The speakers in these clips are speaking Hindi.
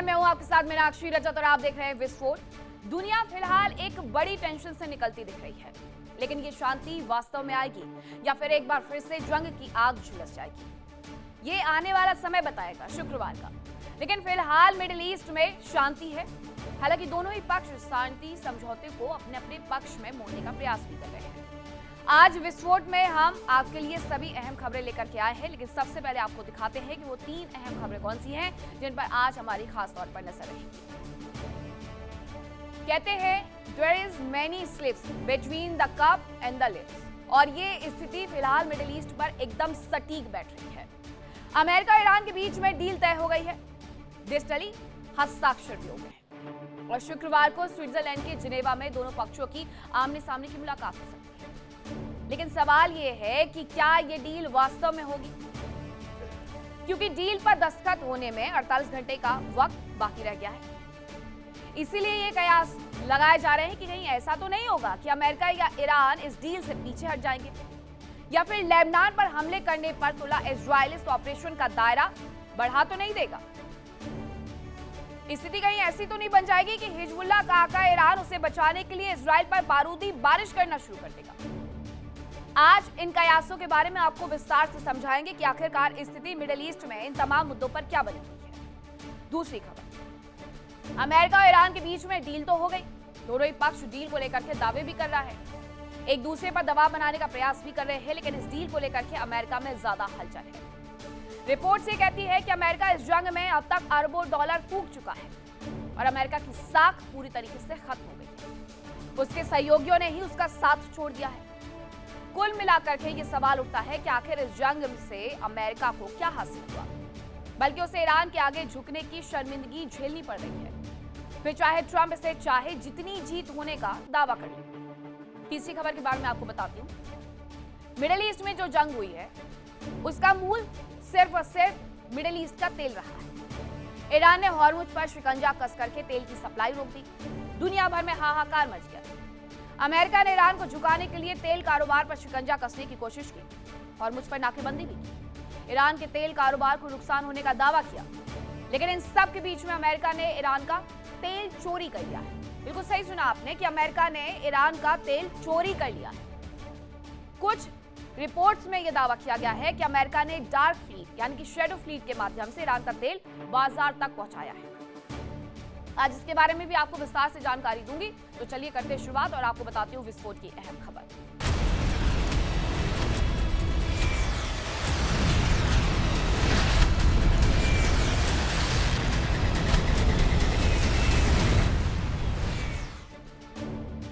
मैं हूं आपके साथ मीनाक्षी रजत और आप देख रहे हैं विस्फोट। दुनिया फिलहाल एक बड़ी टेंशन से निकलती दिख रही है, लेकिन ये शांति वास्तव में आएगी या फिर एक बार फिर से जंग की आग झुलस जाएगी, ये आने वाला समय बताएगा शुक्रवार का। लेकिन फिलहाल मिडिल ईस्ट में शांति है। हालांकि दोनों ही पक्ष शांति समझौते को अपने अपने पक्ष में मोड़ने का प्रयास भी कर रहे हैं। आज विस्फोट में हम आपके लिए सभी अहम खबरें लेकर के आए हैं, लेकिन सबसे पहले आपको दिखाते हैं कि वो 3 अहम खबरें कौन सी हैं जिन पर आज हमारी खास तौर पर नजर रहेगी। कहते हैं there is many slips between the cup and the lips, और ये स्थिति फिलहाल मिडिल ईस्ट पर एकदम सटीक बैठ रही है। अमेरिका और ईरान के बीच में डील तय हो गई है, डिजिटली हस्ताक्षर भी हो गए हैं और शुक्रवार को स्विट्जरलैंड के जिनेवा में दोनों पक्षों की आमने सामने की मुलाकात हो सकती है। लेकिन सवाल यह है कि क्या यह डील वास्तव में होगी, क्योंकि डील पर दस्तखत होने में 48 घंटे का वक्त बाकी रह गया है। इसीलिए ये कयास लगाए जा रहे हैं कि कहीं ऐसा तो नहीं होगा कि अमेरिका या ईरान इस डील से पीछे हट जाएंगे, या फिर लेबनान पर हमले करने पर तुला इजरायल इस ऑपरेशन का दायरा बढ़ा तो नहीं देगा। स्थिति कहीं ऐसी तो नहीं बन जाएगी कि हिजबुल्लाह का आका ईरान उसे बचाने के लिए इजरायल पर बारूदी बारिश करना शुरू कर देगा। आज इन कयासों के बारे में आपको विस्तार से समझाएंगे कि आखिरकार स्थिति मिडिल ईस्ट में इन तमाम मुद्दों पर क्या बनी हुई है। दूसरी खबर, अमेरिका और ईरान के बीच में डील तो हो गई, दोनों ही पक्ष डील को लेकर के दावे भी कर रहा है, एक दूसरे पर दबाव बनाने का प्रयास भी कर रहे हैं, लेकिन इस डील को लेकर के अमेरिका में ज्यादा हलचल है। रिपोर्ट से कहती है कि अमेरिका इस जंग में अब तक अरबों डॉलर फूंक चुका है और अमेरिका की साख पूरी तरीके से खत्म हो गई है। उसके सहयोगियों ने ही उसका साथ छोड़ दिया है। कुल मिलाकर के ये सवाल उठता है कि आखिर इस जंग से अमेरिका को क्या हासिल हुआ, बल्कि उसे ईरान के आगे झुकने की शर्मिंदगी झेलनी पड़ रही है, फिर चाहे ट्रंप इसे चाहे जितनी जीत होने का दावा कर ले। तीसरी खबर के बारे में आपको बताती हूँ। मिडिल ईस्ट में जो जंग हुई है उसका मूल सिर्फ और सिर्फ मिडिल ईस्ट का तेल रहा है। ईरान ने हॉर्मुज पर शिकंजा कस करके तेल की सप्लाई रोक दी, दुनिया भर में हाहाकार मच गया। अमेरिका ने ईरान को झुकाने के लिए तेल कारोबार पर शिकंजा कसने की कोशिश की, हॉर्मुज पर नाकेबंदी भी की, ईरान के तेल कारोबार को नुकसान होने का दावा किया। लेकिन इन सब के बीच में अमेरिका ने ईरान का तेल चोरी कर लिया है। बिल्कुल सही सुना आपने कि अमेरिका ने ईरान का तेल चोरी कर लिया है। कुछ रिपोर्ट्स में यह दावा किया गया है कि अमेरिका ने डार्क फ्लीट यानी कि शैडो फ्लीट के माध्यम से ईरान का तेल बाजार तक पहुंचाया है। आज इसके बारे में भी आपको विस्तार से जानकारी दूंगी, तो चलिए करते हैं शुरुआत और आपको बताती हूँ विस्फोट की अहम खबर।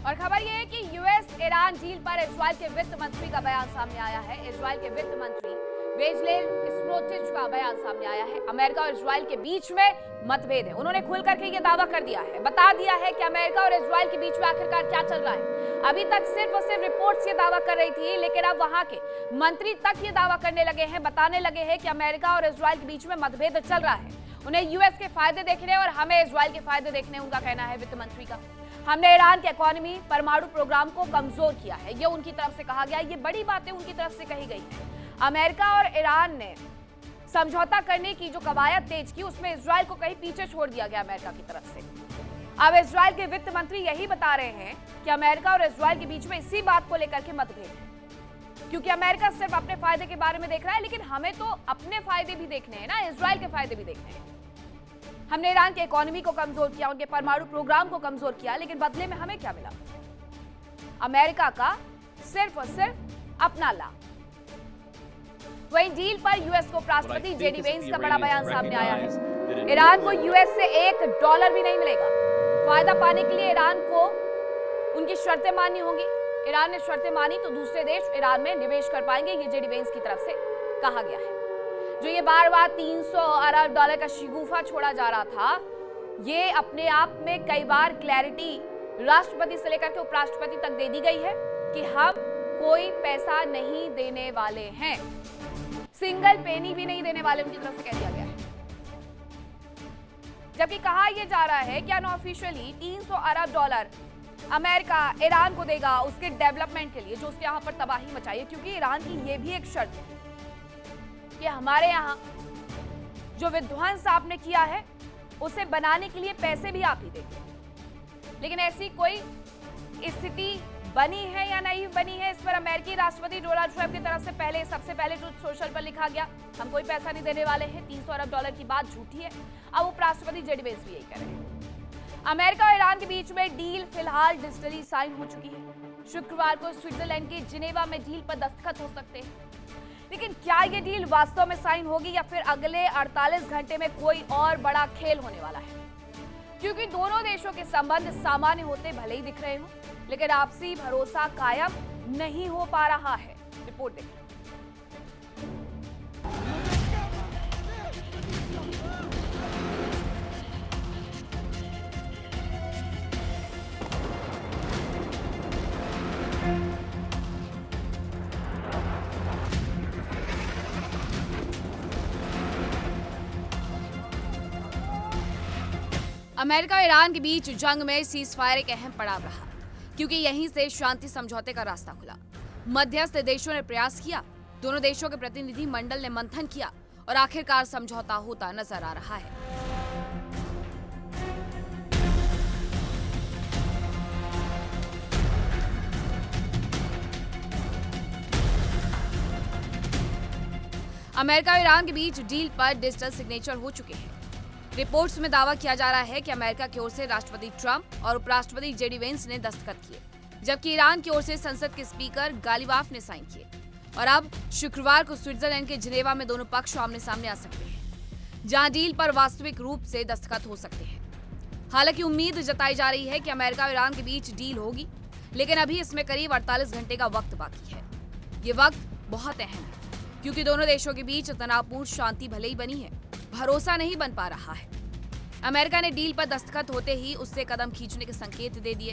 और खबर यह है कि यूएस ईरान डील पर इजरायल के वित्त मंत्री का बयान सामने आया है। इजरायल के वित्त मंत्री बेजलेल स्मोट्रिच का बयान सामने आया है। अमेरिका और इजरायल के बीच में मतभेद है। उन्होंने खुल करके ये दावा कर दिया है, बता दिया है कि अमेरिका और इजरायल के बीच में आखिरकार क्या चल रहा है। अभी तक सिर्फ और सिर्फ रिपोर्ट्स ये दावा कर रही थी, लेकिन अब वहां के मंत्री तक ये दावा करने लगे हैं, बताने लगे हैं कि अमेरिका और इजरायल के बीच में मतभेद चल रहा है। उन्हें यूएस के फायदे देखने और हमें इजरायल के फायदे देखने, उनका कहना है वित्त मंत्री का। हमने ईरान के इकोनॉमी परमाणु प्रोग्राम को कमजोर किया है, ये उनकी तरफ से कहा गया। ये बड़ी बातें उनकी तरफ से कही गई है। अमेरिका और ईरान ने समझौता करने की जो कवायद तेज की, उसमें इजरायल को कहीं पीछे छोड़ दिया गया अमेरिका की तरफ से। अब इजरायल के वित्त मंत्री यही बता रहे हैं कि अमेरिका और इजरायल के बीच में इसी बात को लेकर के मतभेद है, क्योंकि अमेरिका सिर्फ अपने फायदे के बारे में देख रहा है, लेकिन हमें तो अपने फायदे भी देखने हैं ना, इजरायल के फायदे भी देखने हैं। हमने ईरान के इकोनॉमी को कमजोर किया, उनके परमाणु प्रोग्राम को कमजोर किया, लेकिन बदले में हमें क्या मिला? अमेरिका का सिर्फ और सिर्फ अपना लाभ। वहीं डील पर यूएस को उपराष्ट्रपति जेडी वेंस का बड़ा बयान सामने आया है। ईरान को यूएस से $1 भी नहीं मिलेगा। फायदा पाने के लिए ईरान को उनकी शर्तें माननी होंगी। ईरान ने शर्तें मानी तो दूसरे देश ईरान में निवेश कर पाएंगे, ये जेडी वेंस की तरफ से कहा गया है। जो ये बार बार $300 अरब का शिगुफा छोड़ा जा रहा था, ये अपने आप में कई बार क्लैरिटी राष्ट्रपति से लेकर के उपराष्ट्रपति तक दे दी गई है कि हम कोई पैसा नहीं देने वाले हैं, सिंगल पेनी भी नहीं देने वाले, उनकी तरफ से कह दिया गया है। जबकि कहा यह जा रहा है कि अनऑफिशियली $300 अरब अमेरिका ईरान को देगा उसके डेवलपमेंट के लिए, जो उसके यहाँ पर तबाही मचाई है। क्योंकि ईरान की यह भी एक शर्त है कि हमारे यहाँ जो विध्वंस आपने किया है उसे बनाने के लिए पैसे भी आप ही देंगे। लेकिन ऐसी कोई स्थिति बनी है या नहीं बनी है, इस पर अमेरिकी राष्ट्रपति डोनाल्ड ट्रंप की तरफ से सबसे पहले ट्रूथ सोशल पर लिखा गया, हम कोई पैसा नहीं देने वाले हैं। 300 अरब डॉलर की बात झूठी है। अब उपराष्ट्रपति जेडी वेंस भी यही कह रहे हैं। अमेरिका और ईरान के बीच में डील फिलहाल डिजिटली साइन हो चुकी है। शुक्रवार को स्विट्जरलैंड के जिनेवा में डील पर दस्तखत हो सकते हैं। लेकिन क्या ये डील वास्तव में साइन होगी या फिर अगले 48 घंटे में कोई और बड़ा खेल होने वाला है? क्योंकि दोनों देशों के संबंध सामान्य होते भले ही दिख रहे हो, लेकिन आपसी भरोसा कायम नहीं हो पा रहा है। रिपोर्ट देखिए। अमेरिका और ईरान के बीच जंग में सीज फायर एक अहम पड़ाव रहा, क्योंकि यहीं से शांति समझौते का रास्ता खुला। मध्यस्थ देशों ने प्रयास किया, दोनों देशों के प्रतिनिधि मंडल ने मंथन किया और आखिरकार समझौता होता नजर आ रहा है। अमेरिका और ईरान के बीच डील पर डिजिटल सिग्नेचर हो चुके हैं। रिपोर्ट्स में दावा किया जा रहा है कि अमेरिका की ओर से राष्ट्रपति ट्रंप और उपराष्ट्रपति जेडी वेंस ने दस्तखत किए, जबकि ईरान की ओर से संसद के स्पीकर गालिबाफ ने साइन किए। और अब शुक्रवार को स्विट्जरलैंड के जिनेवा में दोनों पक्ष आमने सामने आ सकते हैं, जहां डील पर वास्तविक रूप से दस्तखत हो सकते हैं। हालांकि उम्मीद जताई जा रही है कि अमेरिका और ईरान के बीच डील होगी, लेकिन अभी इसमें करीब 48 घंटे का वक्त बाकी है। ये वक्त बहुत अहम है, क्योंकि दोनों देशों के बीच तनावपूर्ण शांति भले ही बनी है, भरोसा नहीं बन पा रहा है। अमेरिका ने डील पर दस्तखत होते ही उससे कदम खींचने के संकेत दे दिए।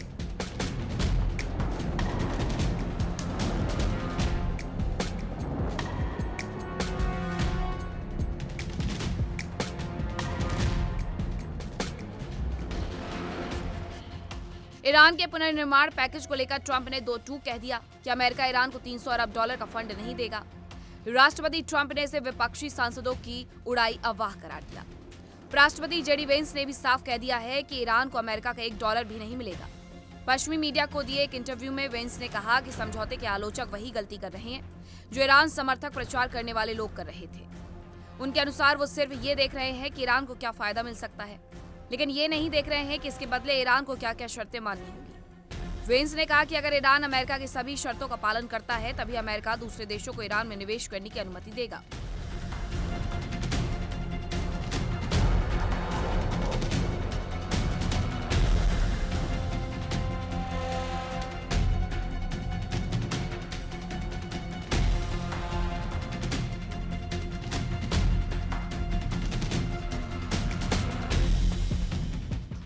ईरान के पुनर्निर्माण पैकेज को लेकर ट्रंप ने 2 टूक कह दिया कि अमेरिका ईरान को 300 अरब डॉलर का फंड नहीं देगा। राष्ट्रपति ट्रंप ने इसे विपक्षी सांसदों की उड़ाई अफवाह करार दिया। राष्ट्रपति जेडी वेंस ने भी साफ कह दिया है कि ईरान को अमेरिका का $1 भी नहीं मिलेगा। पश्चिमी मीडिया को दिए एक इंटरव्यू में वेंस ने कहा कि समझौते के आलोचक वही गलती कर रहे हैं जो ईरान समर्थक प्रचार करने वाले लोग कर रहे थे। उनके अनुसार वो सिर्फ ये देख रहे हैं कि ईरान को क्या फायदा मिल सकता है, लेकिन ये नहीं देख रहे हैं कि इसके बदले ईरान को क्या क्या शर्तें माननी होगी। वेंस ने कहा कि अगर ईरान अमेरिका की सभी शर्तों का पालन करता है, तभी अमेरिका दूसरे देशों को ईरान में निवेश करने की अनुमति देगा।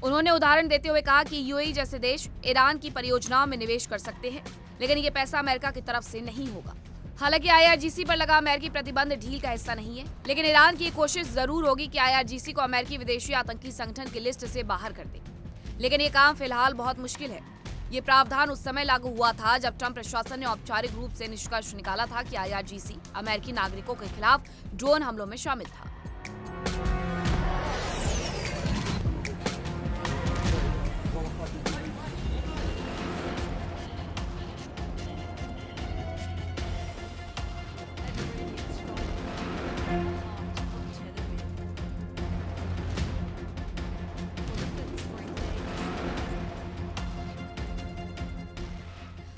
उन्होंने उदाहरण देते हुए कहा कि यूएई जैसे देश ईरान की परियोजनाओं में निवेश कर सकते हैं, लेकिन ये पैसा अमेरिका की तरफ से नहीं होगा। हालांकि आईआरजीसी पर लगा अमेरिकी प्रतिबंध डील का हिस्सा नहीं है, लेकिन ईरान की कोशिश जरूर होगी कि आईआरजीसी को अमेरिकी विदेशी आतंकी संगठन की लिस्ट से बाहर कर दे। लेकिन ये काम फिलहाल बहुत मुश्किल है। ये प्रावधान उस समय लागू हुआ था जब ट्रंप प्रशासन ने औपचारिक रूप से निष्कर्ष निकाला था कि आईआरजीसी अमेरिकी नागरिकों के खिलाफ ड्रोन हमलों में शामिल था।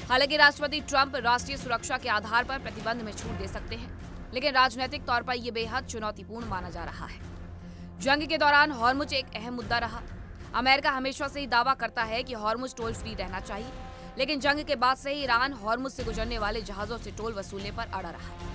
हालांकि राष्ट्रपति ट्रंप राष्ट्रीय सुरक्षा के आधार पर प्रतिबंध में छूट दे सकते हैं, लेकिन राजनीतिक तौर पर यह बेहद चुनौतीपूर्ण माना जा रहा है। जंग के दौरान हॉर्मुज एक अहम मुद्दा रहा। अमेरिका हमेशा से ही दावा करता है कि हॉर्मुज टोल फ्री रहना चाहिए, लेकिन जंग के बाद से ही ईरान हॉर्मुज से गुजरने वाले जहाजों से टोल वसूलने पर अड़ा रहा।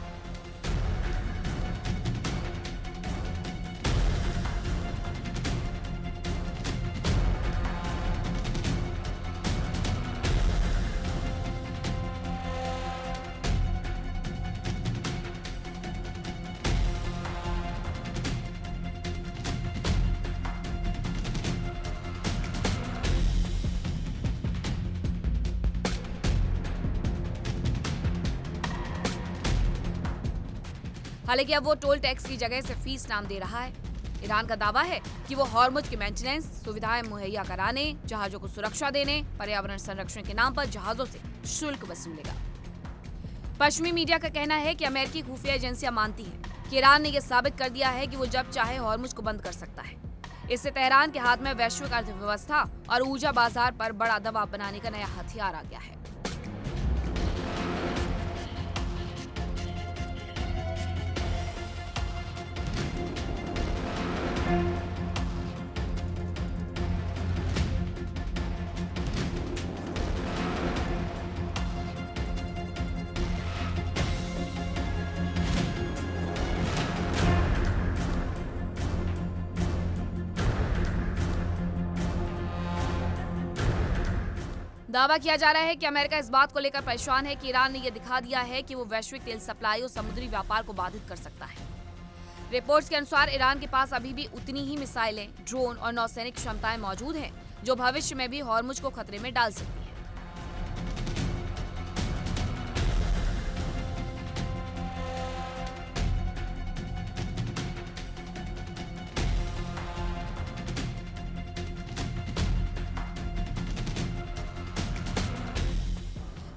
हालांकि अब वो टोल टैक्स की जगह से फीस नाम दे रहा है। ईरान का दावा है कि वो हॉर्मुज की मेंटेनेंस सुविधाएं मुहैया कराने, जहाजों को सुरक्षा देने, पर्यावरण संरक्षण के नाम पर जहाजों से शुल्क वसूलेगा। पश्चिमी मीडिया का कहना है कि अमेरिकी खुफिया एजेंसियां मानती हैं कि ईरान ने यह साबित कर दिया है कि वो जब चाहे हॉर्मुज को बंद कर सकता है। इससे तेहरान के हाथ में वैश्विक अर्थव्यवस्था और ऊर्जा बाजार पर बड़ा दबाव बनाने का नया हथियार आ गया है। दावा किया जा रहा है कि अमेरिका इस बात को लेकर परेशान है कि ईरान ने यह दिखा दिया है कि वो वैश्विक तेल सप्लाई और समुद्री व्यापार को बाधित कर सकता है। रिपोर्ट्स के अनुसार ईरान के पास अभी भी उतनी ही मिसाइलें, ड्रोन और नौसैनिक क्षमताएं मौजूद हैं जो भविष्य में भी हॉर्मुज को खतरे में डाल सकती हैं।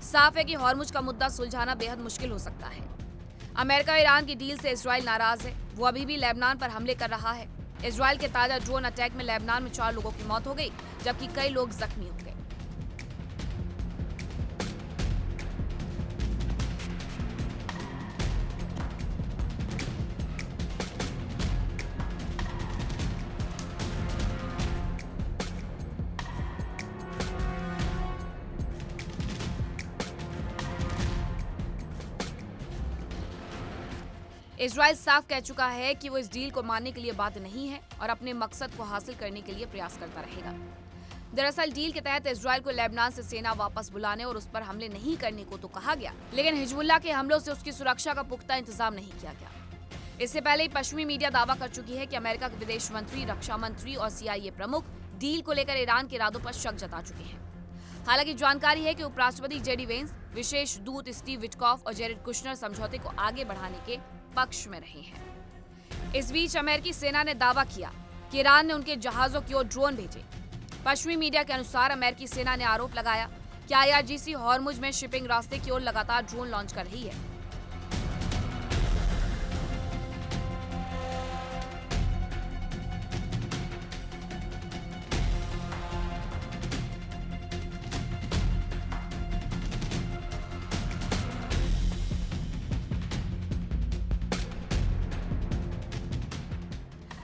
साफ है कि हॉर्मुज का मुद्दा सुलझाना बेहद मुश्किल हो सकता है। अमेरिका और ईरान की डील से इजराइल नाराज है। वो अभी भी लेबनान पर हमले कर रहा है। इजराइल के ताजा ड्रोन अटैक में लेबनान में 4 लोगों की मौत हो गई, जबकि कई लोग जख्मी हो गए। इजराइल साफ कह चुका है कि वो इस डील को मानने के लिए बाध्य नहीं है और अपने मकसद को हासिल करने के लिए प्रयास करता रहेगा। दरअसल डील के तहत इजराइल को लेबनान से सेना वापस बुलाने और उस पर हमले नहीं करने को तो कहा गया, लेकिन हिजबुल्लाह के हमलों से उसकी सुरक्षा का पुख्ता इंतजाम नहीं किया गया। इससे पहले ही पश्चिमी मीडिया दावा कर चुकी है कि अमेरिका के विदेश मंत्री, रक्षा मंत्री और CIA प्रमुख डील को लेकर ईरान के इरादों पर शक जता चुके हैं। हालांकि जानकारी है कि उपराष्ट्रपति JD वेंस, विशेष दूत स्टीव विटकॉफ और जेरेड कुशनर समझौते को आगे बढ़ाने के पक्ष में रहे हैं। इस बीच अमेरिकी सेना ने दावा किया कि ईरान ने उनके जहाजों की ओर ड्रोन भेजे। पश्चिमी मीडिया के अनुसार अमेरिकी सेना ने आरोप लगाया कि IRGC हॉर्मुज में शिपिंग रास्ते की ओर लगातार ड्रोन लॉन्च कर रही है।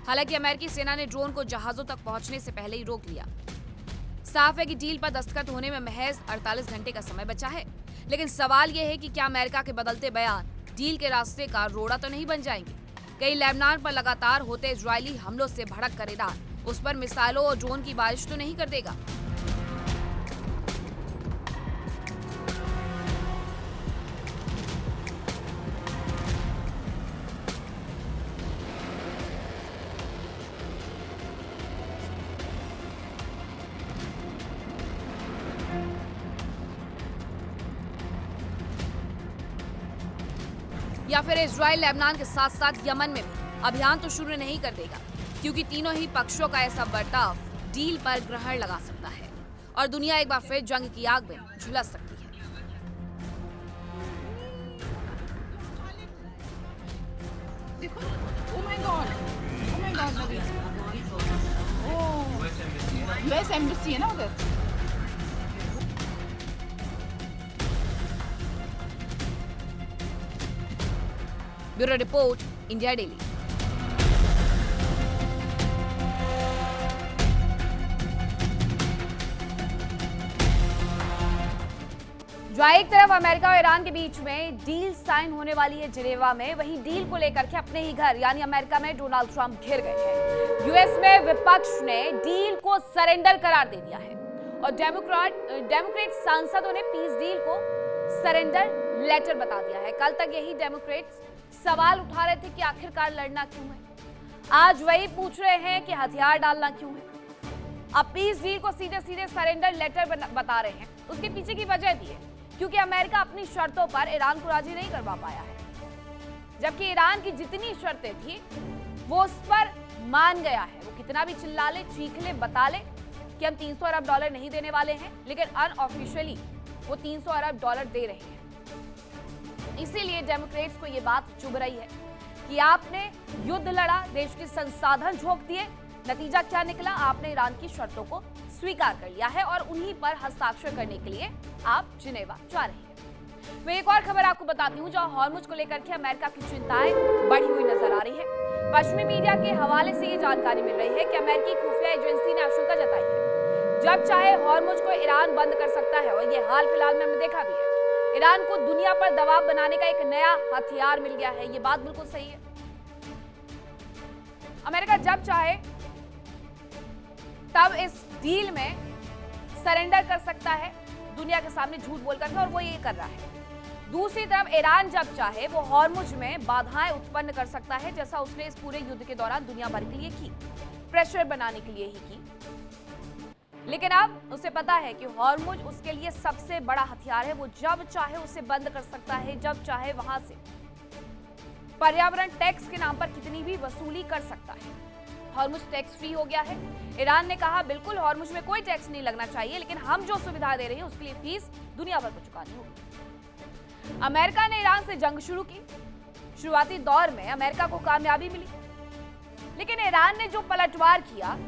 हालांकि अमेरिकी सेना ने ड्रोन को जहाजों तक पहुंचने से पहले ही रोक लिया। साफ है कि डील पर दस्तखत होने में महज 48 घंटे का समय बचा है, लेकिन सवाल यह है कि क्या अमेरिका के बदलते बयान डील के रास्ते का रोड़ा तो नहीं बन जाएंगे। कहीं लेबनान पर लगातार होते इजरायली हमलों से भड़क कर ईरान उस पर मिसाइलों और ड्रोन की बारिश तो नहीं कर देगा। या फिर इजराइल लेबनान के साथ साथ यमन में भी अभियान तो शुरू नहीं कर देगा, क्योंकि तीनों ही पक्षों का ऐसा बर्ताव डील पर ग्रहण लगा सकता है और दुनिया एक बार फिर जंग की आग में झुलस सकती है। देखो, oh my God, US Embassy है ना उधर। Bureau report, India daily. जहां एक तरफ अमेरिका और ईरान के बीच में डील साइन होने वाली है जिनेवा में, वहीं डील को लेकर के अपने ही घर यानी अमेरिका में डोनाल्ड ट्रंप घिर गए हैं। यूएस में विपक्ष ने डील को सरेंडर करार दे दिया है और डेमोक्रेट सांसदों ने पीस डील को सरेंडर लेटर बता दिया है। कल तक यही डेमोक्रेट्स सवाल उठा रहे थे कि आखिरकार लड़ना क्यों है। आज वही पूछ रहे हैं कि हथियार डालना क्यों है। अब पीस डील को सीधे सीधे सरेंडर लेटर बता रहे हैं। उसके पीछे की वजह भी है क्योंकि अमेरिका अपनी शर्तों पर ईरान को राजी नहीं करवा पाया है, जबकि ईरान की जितनी शर्तें थी वो उस पर मान गया है। वो कितना भी चिल्ला ले, चीख ले, बता ले कि हम 300 अरब डॉलर नहीं देने वाले हैं, लेकिन अनऑफिशियली वो 300 अरब डॉलर दे रहे हैं। इसीलिए डेमोक्रेट्स को ये बात चुभ रही है कि आपने युद्ध लड़ा, देश के संसाधन झोंक दिए, नतीजा क्या निकला? आपने ईरान की शर्तों को स्वीकार कर लिया है और उन्हीं पर हस्ताक्षर करने के लिए आप जिनेवा जा रहे हैं। मैं एक और खबर आपको बताती हूँ, जहां हॉर्मुज को लेकर के अमेरिका की चिंताएं बढ़ी हुई नजर आ रही है। पश्चिमी मीडिया के हवाले से ये जानकारी मिल रही है कि अमेरिकी खुफिया एजेंसी ने आशंका जताई है जब चाहे हॉर्मुज को ईरान बंद कर सकता है, और ये हाल फिलहाल में हमने देखा भी है। ईरान को दुनिया पर दबाव बनाने का एक नया हथियार मिल गया है। ये बात बिल्कुल सही है। अमेरिका जब चाहे तब इस डील में सरेंडर कर सकता है, दुनिया के सामने झूठ बोलकर, और वो ये कर रहा है। दूसरी तरफ ईरान जब चाहे वो हॉर्मुज में बाधाएं उत्पन्न कर सकता है, जैसा उसने इस पूरे युद्ध के दौरान दुनिया भर के लिए की, प्रेशर बनाने के लिए ही की। लेकिन अब उसे पता है कि हॉर्मुज उसके लिए सबसे बड़ा हथियार है। वो जब चाहे उसे बंद कर सकता है, जब चाहे वहां से पर्यावरण टैक्स के नाम पर कितनी भी वसूली कर सकता है। हॉर्मुज टैक्स फ्री हो गया है। ईरान ने कहा बिल्कुल हॉर्मुज में कोई टैक्स नहीं लगना चाहिए, लेकिन हम जो सुविधा दे रहे हैं उसके लिए फीस दुनिया भर को चुकानी होगी। अमेरिका ने ईरान से जंग शुरू की। शुरुआती दौर में अमेरिका को कामयाबी मिली, लेकिन ईरान ने जो पलटवार किया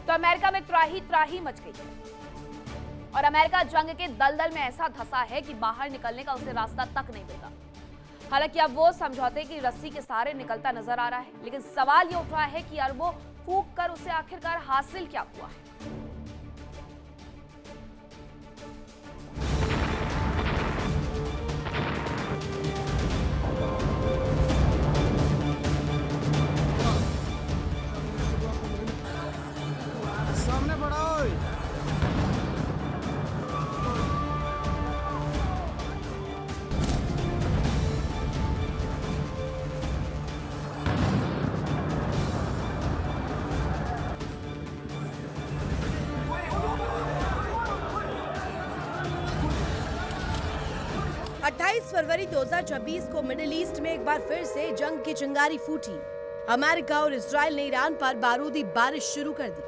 तो अमेरिका में त्राही मच गई और अमेरिका जंग के दलदल में ऐसा धंसा है कि बाहर निकलने का उसे रास्ता तक नहीं मिलता। हालांकि अब वो समझौते की रस्सी के सहारे निकलता नजर आ रहा है, लेकिन सवाल ये उठ रहा है कि अरबों फूंक कर उसे आखिरकार हासिल क्या हुआ है। सामने बढ़ाओ। फरवरी 2026 को मिडिल ईस्ट में एक बार फिर से जंग की चिंगारी फूटी। अमेरिका और इजराइल ने ईरान पर बारूदी बारिश शुरू कर दी।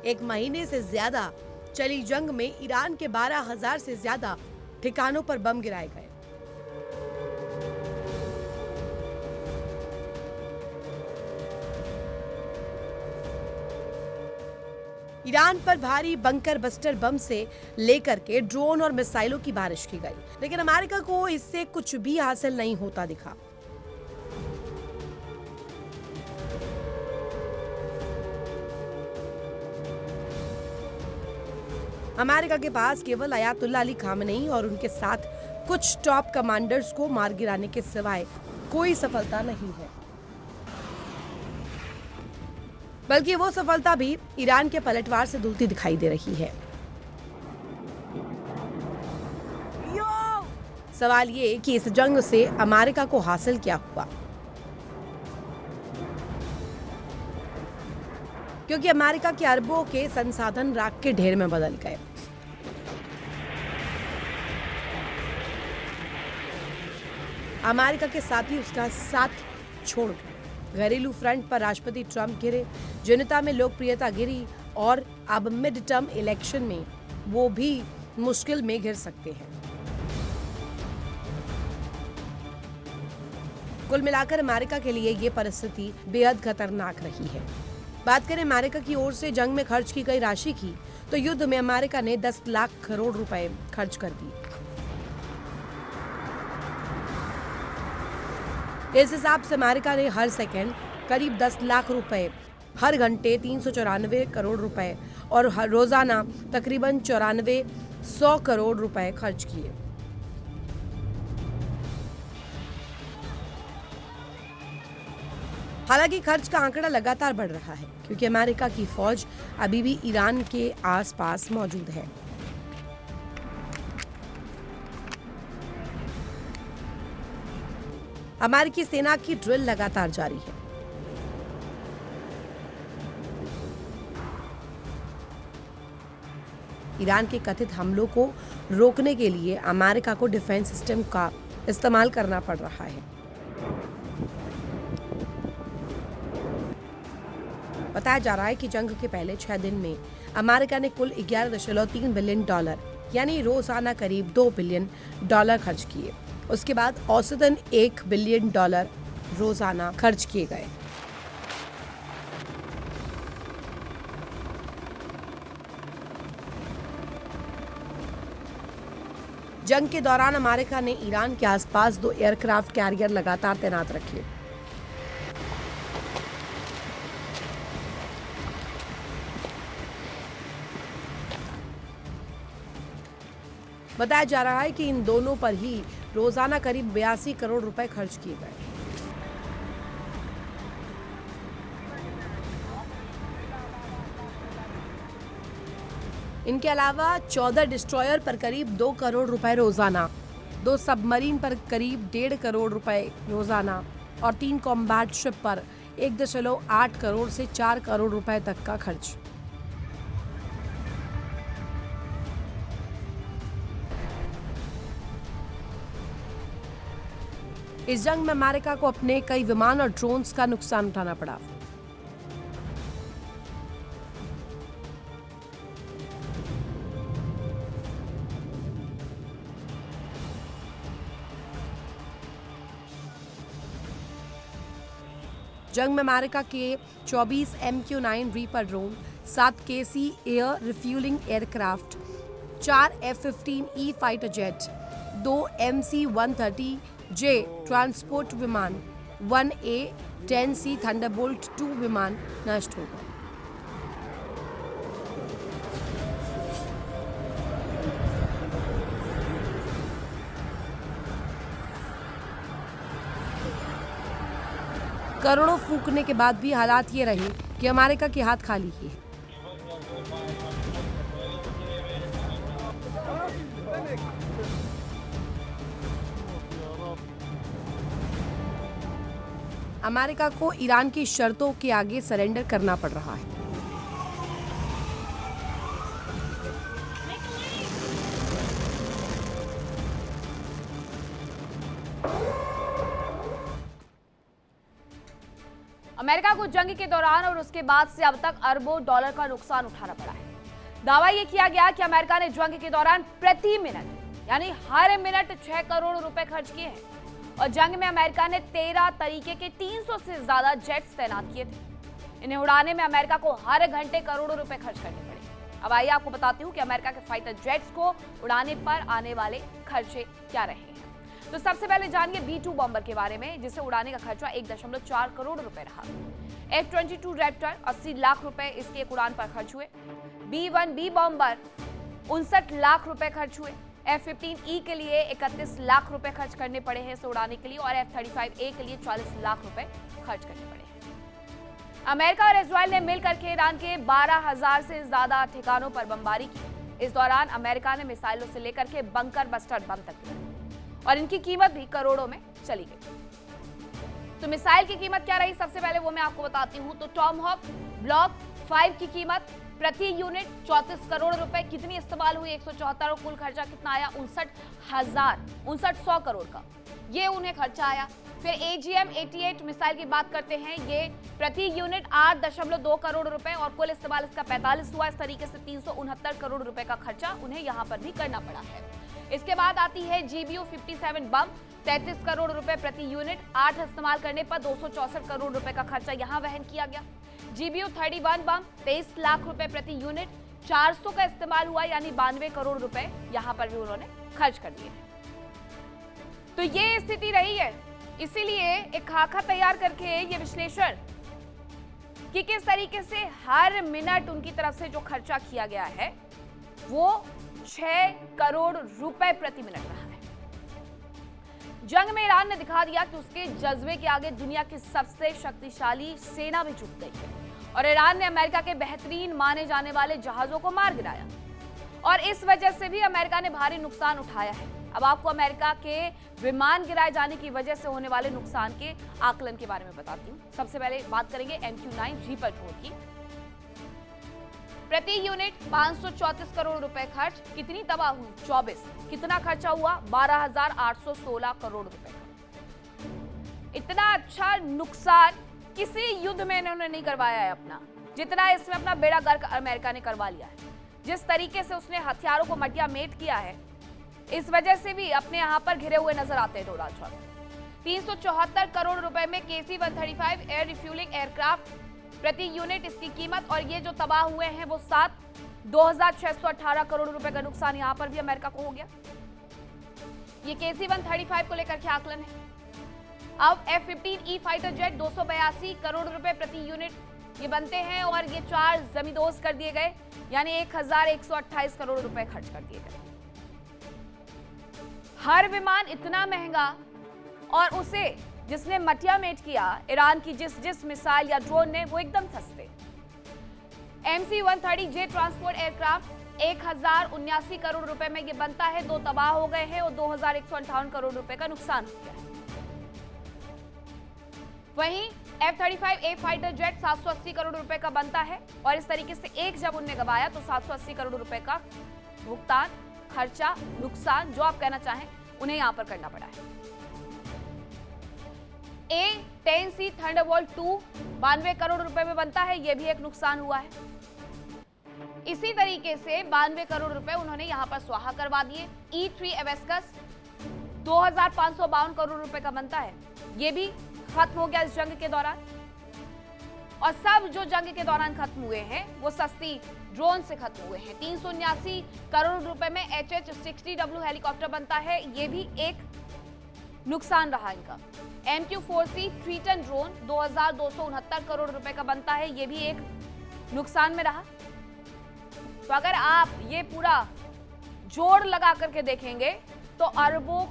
एक महीने से ज्यादा चली जंग में ईरान के 12,000 से ज्यादा ठिकानों पर बम गिराए गए। ईरान पर भारी बंकर बस्टर बम से लेकर के ड्रोन और मिसाइलों की बारिश की गई, लेकिन अमेरिका को इससे कुछ भी हासिल नहीं होता दिखा। अमेरिका के पास केवल अयातुल्ला अली खामेनी और उनके साथ कुछ टॉप कमांडर्स को मार गिराने के सिवाय कोई सफलता नहीं है, बल्कि वो सफलता भी ईरान के पलटवार से धुलती दिखाई दे रही है। सवाल ये कि इस जंग से अमेरिका को हासिल क्या हुआ, क्योंकि अमेरिका के अरबों के संसाधन राख के ढेर में बदल गए। अमेरिका के साथ ही उसका साथ छोड़ गए। घरेलू फ्रंट पर राष्ट्रपति ट्रंप गिरे, जनता में लोकप्रियता गिरी और अब मिड टर्म इलेक्शन में वो भी मुश्किल में घिर सकते हैं। कुल मिलाकर अमेरिका के लिए ये परिस्थिति बेहद खतरनाक रही है। बात करें अमेरिका की ओर से जंग में खर्च की गई राशि की, तो युद्ध में अमेरिका ने 10 लाख करोड़ रुपए खर्च कर दिए। इस हिसाब से अमेरिका ने हर सेकंड करीब 10 लाख रुपए, हर घंटे 394 करोड़ रुपए और हर रोजाना तकरीबन 9400 करोड़ रुपए खर्च किए। हालांकि खर्च का आंकड़ा लगातार बढ़ रहा है, क्योंकि अमेरिका की फौज अभी भी ईरान के आसपास मौजूद है। अमेरिकी सेना की ड्रिल लगातार जारी है। ईरान के कथित हमलों को रोकने के लिए अमेरिका को डिफेंस सिस्टम का इस्तेमाल करना पड़ रहा है। बताया जा रहा है कि जंग के पहले 6 दिन में अमेरिका ने कुल 11.3 बिलियन डॉलर यानी रोजाना करीब 2 बिलियन डॉलर खर्च किए। उसके बाद औसतन 1 बिलियन डॉलर रोजाना खर्च किए गए। जंग के दौरान अमेरिका ने ईरान के आसपास 2 एयरक्राफ्ट कैरियर लगातार तैनात रखे। बताया जा रहा है कि इन दोनों पर ही रोजाना करीब 82 करोड़ रुपए खर्च किए गए। इनके अलावा 14 डिस्ट्रॉयर पर करीब 2 करोड़ रुपए रोजाना, 2 सबमरीन पर करीब 1.5 करोड़ रुपए रोजाना और 3 कॉम्बैट शिप पर 1.8 करोड़ से 4 करोड़ रुपए तक का खर्च। इस जंग में अमेरिका को अपने कई विमान और ड्रोन्स का नुकसान उठाना पड़ा। जंग में अमेरिका के 24 MQ-9 reaper drone, 7 KC air refuelling aircraft, 4 F-15E fighter jet, 2 MC-130J transport विमान, 1 A-10C थंडरबोल्ट 2 विमान नष्ट हो गए। करोड़ों फूकने के बाद भी हालात ये रहे कि अमेरिका के हाथ खाली ही है। अमेरिका को ईरान की शर्तों के आगे सरेंडर करना पड़ रहा है। अमेरिका को जंग के दौरान और उसके बाद से अब तक अरबों डॉलर का नुकसान उठाना पड़ा है। दावा यह किया गया कि अमेरिका ने जंग के दौरान प्रति मिनट यानी हर मिनट 6 करोड़ रुपए खर्च किए हैं और जंग में अमेरिका ने 13 तरीके के 300 से ज्यादा जेट्स तैनात किए थे। इन्हें उड़ाने में अमेरिका को हर घंटे करोड़ों रुपए खर्च करने पड़े। अब आइए आपको बताती हूँ कि अमेरिका के फाइटर जेट्स को उड़ाने पर आने वाले खर्चे क्या रहे हैं। तो सबसे पहले जानिए B-2 बॉम्बर के बारे में, जिसे उड़ाने का खर्चा 1.4 करोड़ रुपए रहा। F-22 रैप्टर 80 लाख रुपए इसकी एक उड़ान पर खर्च हुए। B-1B बॉम्बर 59 लाख रुपए खर्च हुए। F-15E के लिए 31 लाख रुपए खर्च करने पड़े हैं इसे उड़ाने के लिए और F-35A के लिए 40 लाख रुपए खर्च करने पड़े हैं। अमेरिका और इजराइल ने मिलकर के ईरान के 12,000 से ज्यादा ठिकानों पर बमबारी की। इस दौरान अमेरिका ने मिसाइलों से लेकर के बंकर बस्टर बम तक गिराए और इनकी कीमत भी करोड़ों में चली गई। तो मिसाइल की कीमत क्या रही, सबसे पहले वो मैं आपको बताती हूँ। तो टॉमहॉक ब्लॉक 5 की कीमत प्रति यूनिट 34 करोड़ रुपए। कितनी इस्तेमाल हुई 174 और कुल खर्चा कितना आया 59,100 करोड़ का, ये उन्हें खर्चा आया। फिर AGM-88 मिसाइल की बात करते हैं, ये प्रति यूनिट 8.2 करोड़ रुपए और कुल इस्तेमाल इसका 45 हुआ। इस तरीके से 369 करोड़ रुपए का खर्चा उन्हें यहाँ पर भी करना पड़ा है। इसके बाद आती है GBU-57 बम, 33 करोड़ रुपए प्रति यूनिट, 8 इस्तेमाल करने पर 264 करोड़ रुपए का खर्चा यहाँ वहन किया गया। GBU-31 बम 23 लाख रुपए प्रति यूनिट, 400 का इस्तेमाल हुआ यानी 92 करोड़ रुपए यहाँ पर भी उन्होंने खर्च कर दिए। तो ये स्थिति रही है, इसीलिए एक खाका तैयार करके ये विश्लेषण कि किस तरीके से हर मिनट उनकी तरफ से जो खर्चा किया गया है वो 6 करोड़ रुपए प्रति मिनट रहा है। जंग में ईरान ने दिखा दिया कि उसके जज्बे के आगे दुनिया की सबसे शक्तिशाली सेना भी झुक गई है और ईरान ने अमेरिका के बेहतरीन माने जाने वाले जहाजों को मार गिराया और इस वजह से भी अमेरिका ने भारी नुकसान उठाया है। अब आपको अमेरिका के विमान गिराए जाने की वजह से होने वाले नुकसान के आकलन के बारे में बताती हूँ। सबसे पहले बात करेंगे MQ-9 रीपर ड्रोन की। प्रति यूनिट 534 करोड़ रुपए खर्च। कितनी तबाह हुई? 24। कितना खर्चा हुआ? 12,816 करोड़ रुपए का। इतना अच्छा नुकसान किसी युद्ध में इन्होंने नहीं करवाया है अपना, जितना इसमें अपना बेड़ा गर्क अमेरिका ने करवा लिया है। जिस तरीके से उसने हथियारों को मटिया मेट किया है, इस वजह से भी अपने यहां पर घिरे हुए नजर आते हैं डोनाल्ड ट्रंप। 374 करोड़ रुपए में KC-135 एयर रिफ्यूलिंग एयरक्राफ्ट प्रति यूनिट इसकी कीमत, और ये जो तबाह हुए हैं वो 2,618 करोड़ रुपए का नुकसान यहां पर भी अमेरिका को हो गया। ये KC-135 को लेकर के आकलन है। अब F-15E फाइटर जेट 282 करोड़ रुपए प्रति यूनिट ये बनते हैं, और ये 4 जमींदोज कर दिए गए, यानी 1,128 करोड़ रुपए खर्च कर दिए गए। हर विमान इतना महंगा, और उसे जिसने मटिया मेट किया ईरान की जिस मिसाइल या ड्रोन ने, वो एकदम सस्ते। MC-130J ट्रांसपोर्ट एयरक्राफ्ट 1,079 करोड़ रुपए में ये बनता है, 2 तबाह हो गए हैं और 2,158 करोड़ रुपए का नुकसान हो गया है। वहीं F-35A फाइटर जेट 780 करोड़ रुपए का बनता है, और इस तरीके से एक जब उनने गवाया तो 780 करोड़ रुपए का भुगतान, खर्चा, नुकसान, जो आप कहना चाहें, उन्हें यहां पर करना पड़ा है। A-10C थंडरबोल्ट 2 92 करोड़ रुपए में बनता है, यह भी एक नुकसान हुआ है। इसी तरीके से 92 करोड़ रुपए उन्होंने यहां पर स्वाहा करवा दिए। E-3 एवेस्कस 2,552 करोड़ रुपए का बनता है, यह भी खत्म हो गया इस जंग के दौरान। और सब जो जंग के दौरान खत्म हुए हैं वो सस्ती ड्रोन से खत्म हुए हैं। 379 करोड़ रुपए में HH-60W हेलीकॉप्टर बनता है, ये भी एक नुकसान रहा इनका। MQ-4C ट्रीटन ड्रोन 2,269 करोड़ रुपए का बनता है, ये भी एक नुकसान में रहा। तो अगर आप ये पूरा जोड़ लगा करके देखेंगे तो अरबों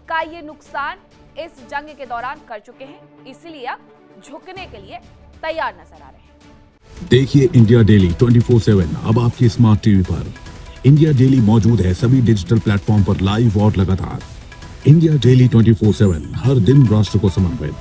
का ये नुकसान इस जंग के दौरान कर चुके हैं, इसलिए अब झुकने के लिए तैयार नजर आ रहे हैं। देखिए इंडिया डेली 24/7 अब आपकी स्मार्ट टीवी पर। इंडिया डेली मौजूद है सभी डिजिटल प्लेटफॉर्म पर लाइव और लगातार। इंडिया डेली 24/7 हर दिन राष्ट्र को समर्पित।